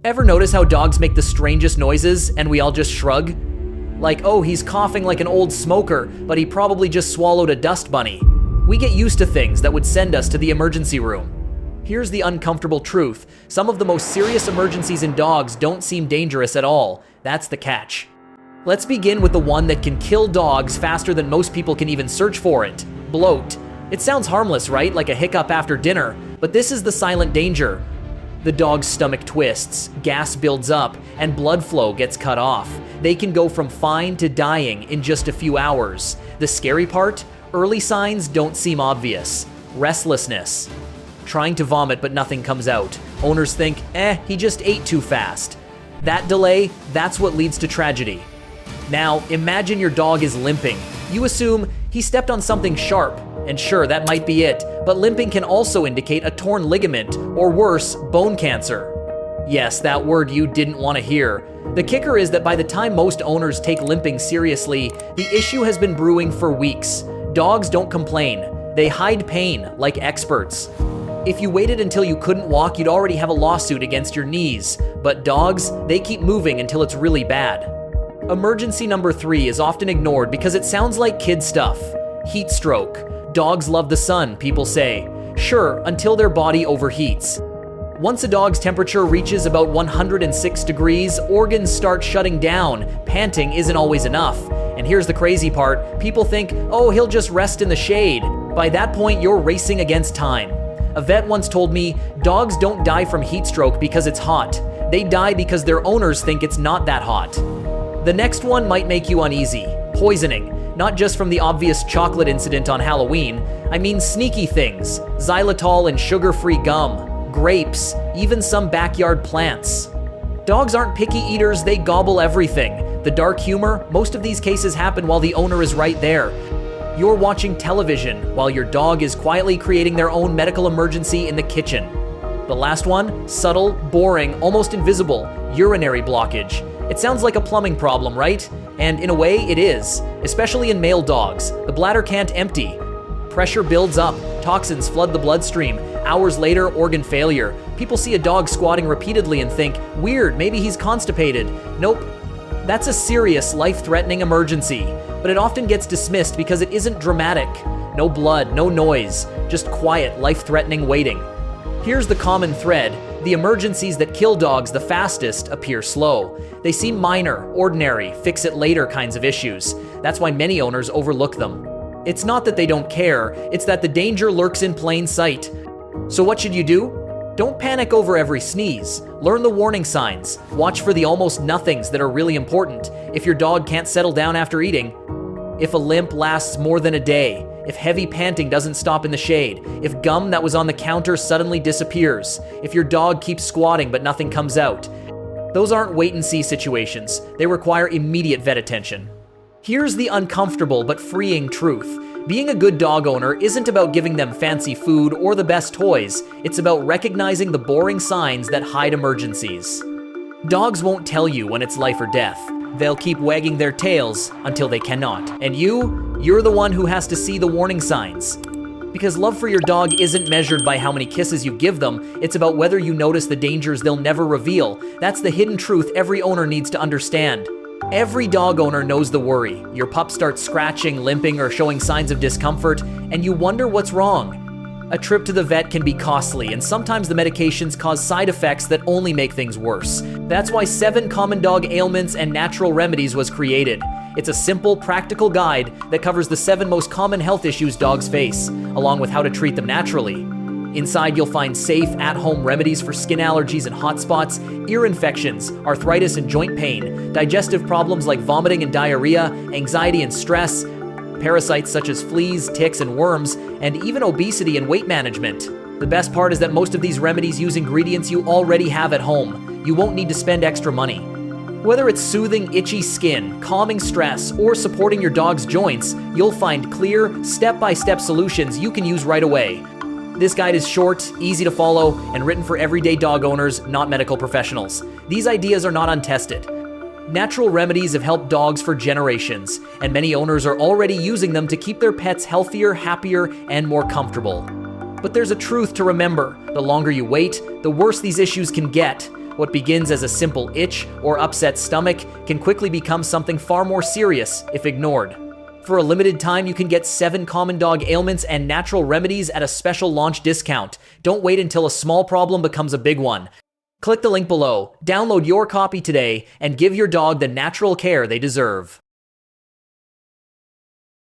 Ever notice how dogs make the strangest noises and we all just shrug? Like, oh, he's coughing like an old smoker, but he probably just swallowed a dust bunny. We get used to things that would send us to the emergency room. Here's the uncomfortable truth. Some of the most serious emergencies in dogs don't seem dangerous at all. That's the catch. Let's begin with the one that can kill dogs faster than most people can even search for it: bloat. It sounds harmless, right? Like a hiccup after dinner, but this is the silent danger. The dog's stomach twists, gas builds up, and blood flow gets cut off. They can go from fine to dying in just a few hours. The scary part? Early signs don't seem obvious. Restlessness. Trying to vomit but nothing comes out. Owners think, he just ate too fast. That delay, that's what leads to tragedy. Now, imagine your dog is limping. You assume he stepped on something sharp, and sure, that might be it, but limping can also indicate a torn ligament, or worse, bone cancer. Yes, that word you didn't want to hear. The kicker is that by the time most owners take limping seriously, the issue has been brewing for weeks. Dogs don't complain. They hide pain like experts. If you waited until you couldn't walk, you'd already have a lawsuit against your knees. But dogs, they keep moving until it's really bad. Emergency number 3 is often ignored because it sounds like kid stuff. Heat stroke. Dogs love the sun, people say. Sure, until their body overheats. Once a dog's temperature reaches about 106 degrees, organs start shutting down. Panting isn't always enough. And here's the crazy part. People think, oh, he'll just rest in the shade. By that point, you're racing against time. A vet once told me, dogs don't die from heat stroke because it's hot. They die because their owners think it's not that hot. The next one might make you uneasy. Poisoning. Not just from the obvious chocolate incident on Halloween. I mean sneaky things. Xylitol and sugar-free gum. Grapes. Even some backyard plants. Dogs aren't picky eaters, they gobble everything. The dark humor, most of these cases happen while the owner is right there. You're watching television while your dog is quietly creating their own medical emergency in the kitchen. The last one, subtle, boring, almost invisible, urinary blockage. It sounds like a plumbing problem, right? And in a way, it is, especially in male dogs. The bladder can't empty. Pressure builds up, toxins flood the bloodstream. Hours later, organ failure. People see a dog squatting repeatedly and think, weird, maybe he's constipated. Nope. That's a serious, life-threatening emergency, but it often gets dismissed because it isn't dramatic. No blood, no noise, just quiet, life-threatening waiting. Here's the common thread. The emergencies that kill dogs the fastest appear slow. They seem minor, ordinary, fix-it-later kinds of issues. That's why many owners overlook them. It's not that they don't care, it's that the danger lurks in plain sight. So what should you do? Don't panic over every sneeze. Learn the warning signs. Watch for the almost nothings that are really important. If your dog can't settle down after eating, if a limp lasts more than a day, if heavy panting doesn't stop in the shade, if gum that was on the counter suddenly disappears, if your dog keeps squatting but nothing comes out. Those aren't wait-and-see situations. They require immediate vet attention. Here's the uncomfortable but freeing truth. Being a good dog owner isn't about giving them fancy food or the best toys. It's about recognizing the boring signs that hide emergencies. Dogs won't tell you when it's life or death. They'll keep wagging their tails until they cannot. And you're the one who has to see the warning signs. Because love for your dog isn't measured by how many kisses you give them, it's about whether you notice the dangers they'll never reveal. That's the hidden truth every owner needs to understand. Every dog owner knows the worry. Your pup starts scratching, limping, or showing signs of discomfort, and you wonder what's wrong. A trip to the vet can be costly, and sometimes the medications cause side effects that only make things worse. That's why 7 Common Dog Ailments and Natural Remedies was created. It's a simple, practical guide that covers the 7 most common health issues dogs face, along with how to treat them naturally. Inside, you'll find safe, at-home remedies for skin allergies and hot spots, ear infections, arthritis and joint pain, digestive problems like vomiting and diarrhea, anxiety and stress, parasites such as fleas, ticks, and worms, and even obesity and weight management. The best part is that most of these remedies use ingredients you already have at home. You won't need to spend extra money. Whether it's soothing itchy skin, calming stress, or supporting your dog's joints, you'll find clear, step-by-step solutions you can use right away. This guide is short, easy to follow, and written for everyday dog owners, not medical professionals. These ideas are not untested. Natural remedies have helped dogs for generations, and many owners are already using them to keep their pets healthier, happier, and more comfortable. But there's a truth to remember. The longer you wait, the worse these issues can get. What begins as a simple itch or upset stomach can quickly become something far more serious if ignored. For a limited time, you can get 7 common dog ailments and natural remedies at a special launch discount. Don't wait until a small problem becomes a big one. Click the link below, download your copy today, and give your dog the natural care they deserve.